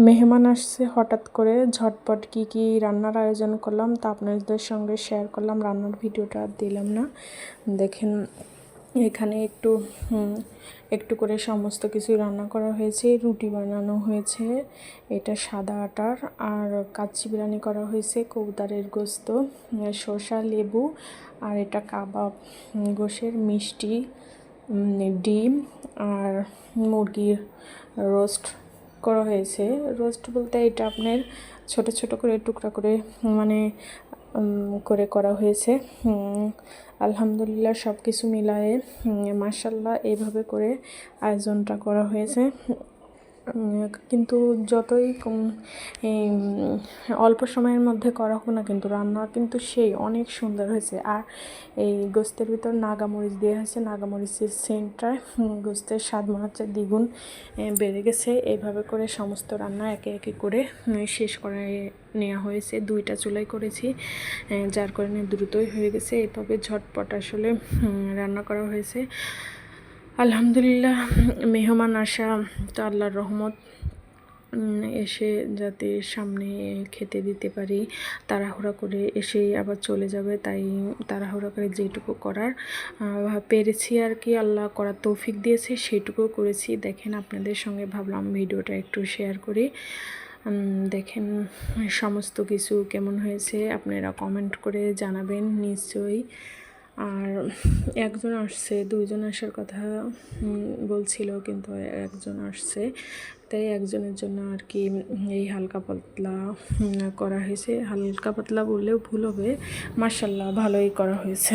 মেহমান আসছে হঠাৎ করে, ঝটপট কি রান্নার আয়োজন করলাম তা আপনাদের সঙ্গে শেয়ার করলাম। রান্নার ভিডিওটা আর দিলাম না। দেখেন এখানে একটু করে সমস্ত কিছু রান্না করা হয়েছে। রুটি বানানো হয়েছে, এটা সাদা আটার, আর কাচ্চি বিরিয়ানি করা হয়েছে, কবুতরের গোস্ত, শসা, লেবু, আর এটা কাবাব গোশের, মিষ্টি, ডিম, আর মুরগির রোস্ট করা হয়েছে। রোস্ট বলতে এটা আপনার ছোট ছোট করে টুকরা করে করে করা হয়েছে। আলহামদুলিল্লাহ সব কিছু মিলায়ে মাশাল্লাহ এইভাবে করে আয়োজনটা করা হয়েছে। কিন্তু যতই অল্প সময়ের মধ্যে করা হোক না, কিন্তু রান্না কিন্তু সেই অনেক সুন্দর হয়েছে। আর এই গোস্তের ভিতর নাগামরিচ দেওয়া হয়েছে, নাগামরিচের সেন্টটা গোস্তের স্বাদ মনে হচ্ছে দ্বিগুণ বেড়ে গেছে। এইভাবে করে সমস্ত রান্না একে একে করে শেষ করে নেওয়া হয়েছে। 2টা চুলাই করেছি, যার কারণে দ্রুতই হয়ে গেছে। এইভাবে ঝটপট আসলে রান্না করা হয়েছে। আলহামদুলিল্লাহ মেহমান আসা তো আল্লাহর রহমত, এসে যাতে সামনে খেতে দিতে পারি। তাড়াহুড়া করে এসেই আবার চলে যাবে, তাই তাড়াহুড়া করে যেটুকু করার পেরেছি আর কি, আল্লাহ করার তৌফিক দিয়েছে সেইটুকু করেছি। দেখেন আপনাদের সঙ্গে ভাবলাম ভিডিওটা একটু শেয়ার করি। দেখেন সমস্ত কিছু কেমন হয়েছে আপনারা কমেন্ট করে জানাবেন নিশ্চয়ই। আর একজন আসছে, 2জন আসার কথা বলছিল, কিন্তু একজন আসছে, তাই একজনের জন্য আর কি এই হালকা পাতলা করা হয়েছে। হালকা পাতলা বললেও ভুল হবে, মাশাল্লাহ ভালোই করা হয়েছে।